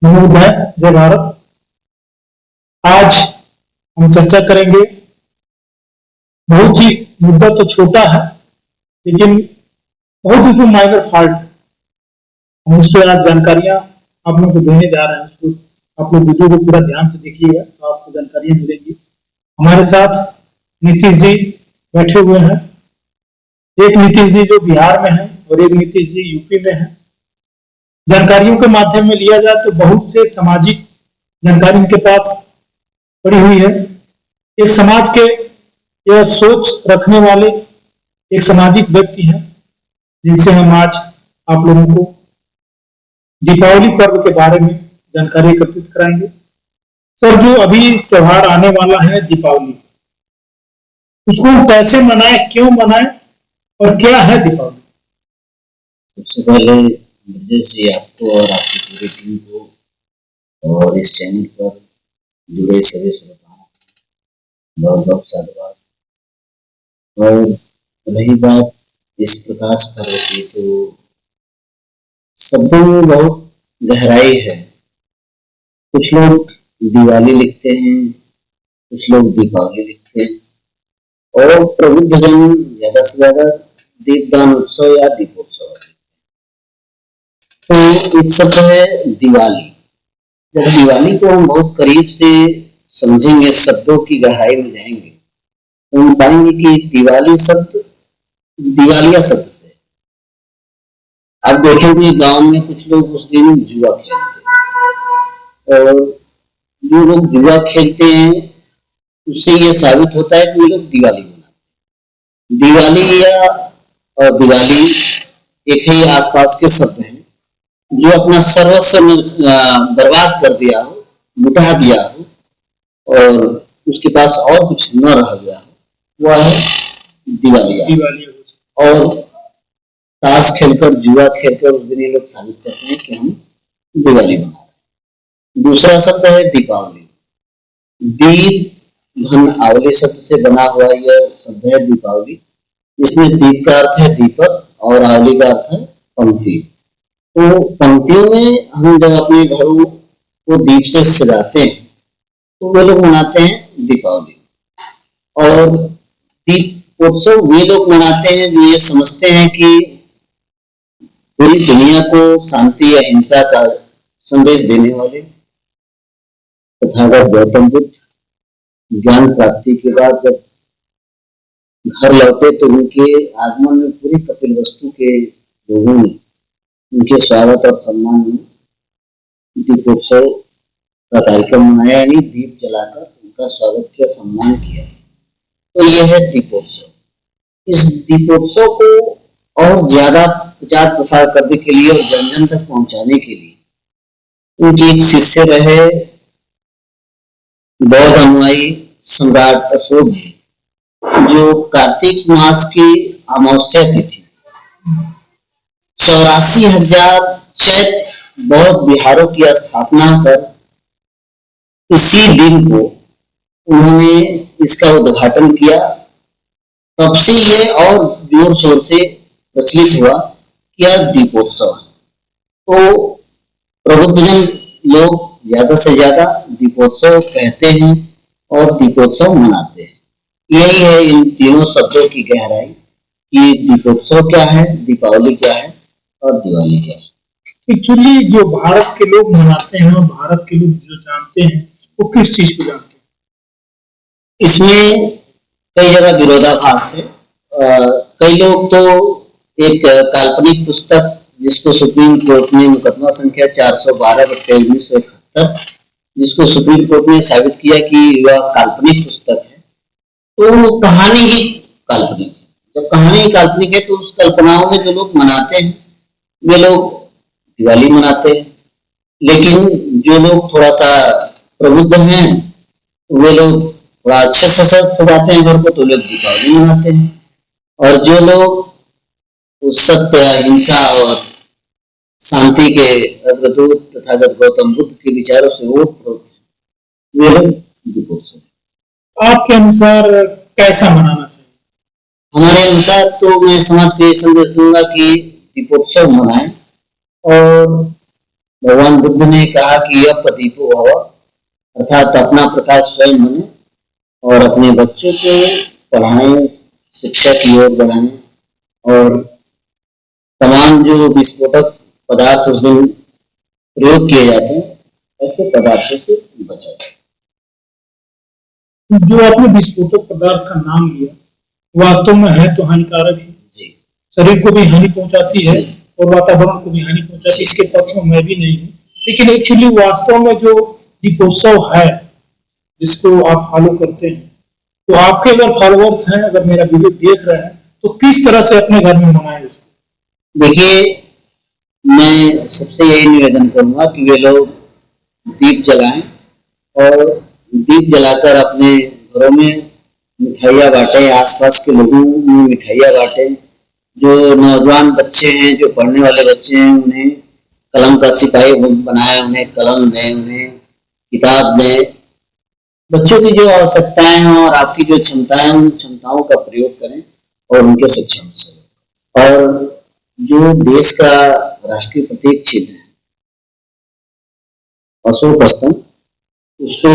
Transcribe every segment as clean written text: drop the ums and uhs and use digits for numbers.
नमोदय, जय भारत। आज हम चर्चा करेंगे। बहुत ही मुद्दा तो छोटा है, लेकिन बहुत इसमें माइनर फॉल्ट। हम उस पर आज जानकारियां आप लोगों को देने जा रहे हैं। उसको आप लोग वीडियो को पूरा ध्यान से देखिएगा तो आपको जानकारियां मिलेंगी। हमारे साथ नीतीश जी बैठे हुए हैं। एक नीतीश जी जो बिहार में है और एक नीतीश जी यूपी में है। जानकारियों के माध्यम में लिया जाए तो बहुत से सामाजिक जानकारी इनके पास पड़ी हुई है। एक समाज के यह सोच रखने वाले एक सामाजिक व्यक्ति हैं, जिनसे हम आज आप लोगों को दीपावली पर्व के बारे में जानकारी एकत्रित कराएंगे। सर, जो अभी त्योहार आने वाला है दीपावली, उसको हम कैसे मनाएं, क्यों मनाएं और क्या है दीपावली? सबसे पहले ब्रजेश जी, आपको और आपकी पूरी टीम को और इस चैनल पर जुड़े सभी श्रोताओं को बहुत बहुत साधुवाद। और रही बात इस प्रकाश पर्व की, तो शब्दों में बहुत गहराई है। कुछ लोग दिवाली लिखते हैं, कुछ लोग दीपावली लिखते हैं, और प्रबुद्ध जन ज्यादा से ज्यादा दीपदान उत्सव या दीपोत्सव। तो एक शब्द है दिवाली। जब दिवाली को हम बहुत करीब से समझेंगे, शब्दों की गहराई में जाएंगे, तो हम पाएंगे कि दिवाली शब्द दिवालिया शब्द से। आप देखेंगे गांव में कुछ लोग उस दिन जुआ खेलते हैं, और जो लोग जुआ खेलते हैं उससे ये साबित होता है कि ये लोग दिवाली मनाते हैं। दिवाली या और दिवाली एक ही आसपास के शब्द हैं। जो अपना सर्वस्व बर्बाद कर दिया हो, लुटा दिया हो, और उसके पास और कुछ न रह गया हो, वह है दिवालिया। और ताश खेलकर, जुआ खेलकर उस दिन ये लोग साबित करते हैं कि हम दिवाली मना रहे हैं। दूसरा शब्द है दीपावली। दीप धन आवली शब्द से बना हुआ यह शब्द है दीपावली, जिसमें दीप का अर्थ है दीपक और आवली का अर्थ है पंक्ति। तो पंक्तियों में हम जब अपने घरों को दीप से सजाते हैं तो वे लोग मनाते हैं दीपावली। और दीपोत्सव वे लोग मनाते हैं जो ये समझते हैं कि पूरी दुनिया को शांति या हिंसा का संदेश देने वाले तथागत गौतम बुद्ध ज्ञान प्राप्ति के बाद जब घर लौटे तो उनके आगमन में पूरी कपिलवस्तु के लोगों ने उनके स्वागत और सम्मान में दीपोत्सव का कार्यक्रम मनाया, यानी दीप जलाकर उनका स्वागत किया, सम्मान किया। तो यह है दीपोत्सव। इस दीपोत्सव को और ज्यादा प्रचार प्रसार करने के लिए और जन जन तक पहुंचाने के लिए उनके एक शिष्य रहे बौद्ध अनुयायी सम्राट अशोक जी, जो कार्तिक मास की अमावस्या तिथि 84,000 चैत्य बौद्ध विहारों की स्थापना कर इसी दिन को उन्होंने इसका उद्घाटन किया। तब से ये और जोर शोर से प्रचलित हुआ कि यह दीपोत्सव है। तो प्रबुद्धजन लोग ज्यादा से ज्यादा दीपोत्सव कहते हैं और दीपोत्सव मनाते हैं। यही है इन तीनों शब्दों की गहराई कि दीपोत्सव क्या है, दीपावली क्या है और दिवाली क्या है। एक्चुअली जो भारत के लोग मनाते हैं और भारत के लोग जो जानते हैं वो किस चीज को जानते हैं? इसमें कई जगह विरोधाभास है। कई लोग तो एक काल्पनिक पुस्तक जिसको सुप्रीम कोर्ट ने मुकदमा संख्या 412/1971, जिसको सुप्रीम कोर्ट ने साबित किया कि वह काल्पनिक पुस्तक है, तो वो कहानी ही काल्पनिक है। जब कहानी काल्पनिक है तो उस कल्पनाओं में जो लोग मनाते हैं वे लोग दिवाली मनाते हैं। लेकिन जो लोग थोड़ा सा प्रबुद्ध हैं वे लोग थोड़ा अच्छे से सजाते हैं घर को, तो लोग दीपावली मनाते हैं। और जो लोग उस सत्य, हिंसा और शांति के अग्रदूत तथागत गौतम बुद्ध के विचारों से ओतप्रोत वे लोग दीपोत्सव। आपके अनुसार कैसा मनाना चाहिए? हमारे अनुसार तो मैं समाज को ये संदेश दूंगा कि दीपोत्सव मनाएं और भगवान बुद्ध ने कहा कि यह प्रदीपो भव, अर्थात अपना प्रकाश स्वयं बने और अपने बच्चों को पढ़ाएं, शिक्षा की ओर बढ़ाएं और तमाम जो विस्फोटक पदार्थ उस दिन प्रयोग किए जाते हैं ऐसे पदार्थों से बचा जाए। जो आपने विस्फोटक पदार्थ का नाम लिया, वास्तव में है तो हानिकारक ही, जी शरीर को भी हानि पहुंचाती है और वातावरण को भी हानि पहुंचाती है, इसके पक्ष में मैं भी नहीं हूँ। लेकिन एक्चुअली वास्तव में जो दीपोत्सव है जिसको आप फॉलो करते हैं, तो आपके अगर फॉलोअर्स हैं, अगर मेरा वीडियो देख रहे हैं, तो किस तरह से अपने घर में मनाएं उसको? देखिए, मैं सबसे यही निवेदन करूंगा कि वे लोग दीप जलाएं और दीप जलाकर अपने घरों में मिठाइयाँ बांटें, आसपास के लोगों में मिठाइयाँ बांटें। जो नौजवान बच्चे हैं, जो पढ़ने वाले बच्चे हैं, उन्हें कलम का सिपाही बनाएं, उन्हें कलम दें, उन्हें किताब दें। बच्चों की जो आवश्यकताएं हैं और आपकी जो क्षमताएं, उन क्षमताओं का प्रयोग करें और उनके सक्षम से। और जो देश का राष्ट्रीय प्रतीक चिन्ह है अशोक स्तंभ, उसको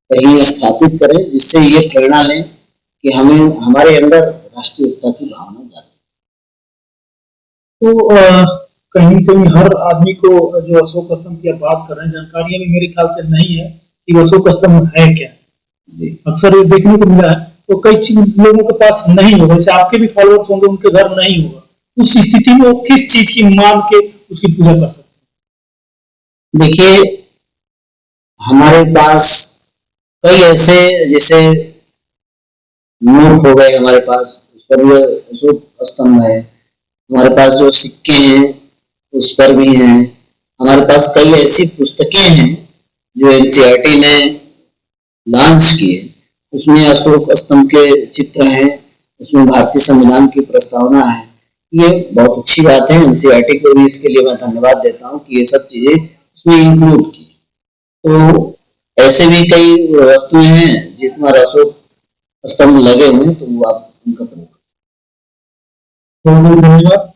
कहीं स्थापित करें जिससे ये प्रेरणा लें कि हमें हमारे अंदर राष्ट्रीय एकता की भावना जाती तो कहीं कहीं हर आदमी को जो अशोक स्तंभ की आप बात कर रहे हैं, जानकारियां भी मेरे ख्याल से नहीं है कि अशोक स्तंभ है क्या। जी अक्सर ये देखने को मिला है, तो कई लोगों के पास नहीं होगा, जैसे आपके भी फॉलोअर्स होंगे, उनके घर नहीं होगा। उस स्थिति में वो किस चीज की मान के उसकी पूजा कर सकते हैं। देखिए, हमारे पास कई ऐसे जैसे नोट हो गए, हमारे पास उस पर भी अशोक स्तंभ है। हमारे पास जो सिक्के हैं उस पर भी हैं। हमारे पास कई ऐसी पुस्तकें हैं जो एनसीईआरटी ने लॉन्च किए, उसमें अशोक स्तंभ के चित्र हैं, उसमें भारतीय संविधान की प्रस्तावना है। ये बहुत अच्छी बात है, एनसीईआरटी को भी इसके लिए मैं धन्यवाद देता हूँ कि ये सब चीजें उसमें इंक्लूड की। तो ऐसे भी कई वस्तुएं हैं जिसमें अशोक स्तंभ लगे हुए हैं, तो वो आप उनका प्रयोग करें। हैं? बहुत बहुत धन्यवाद।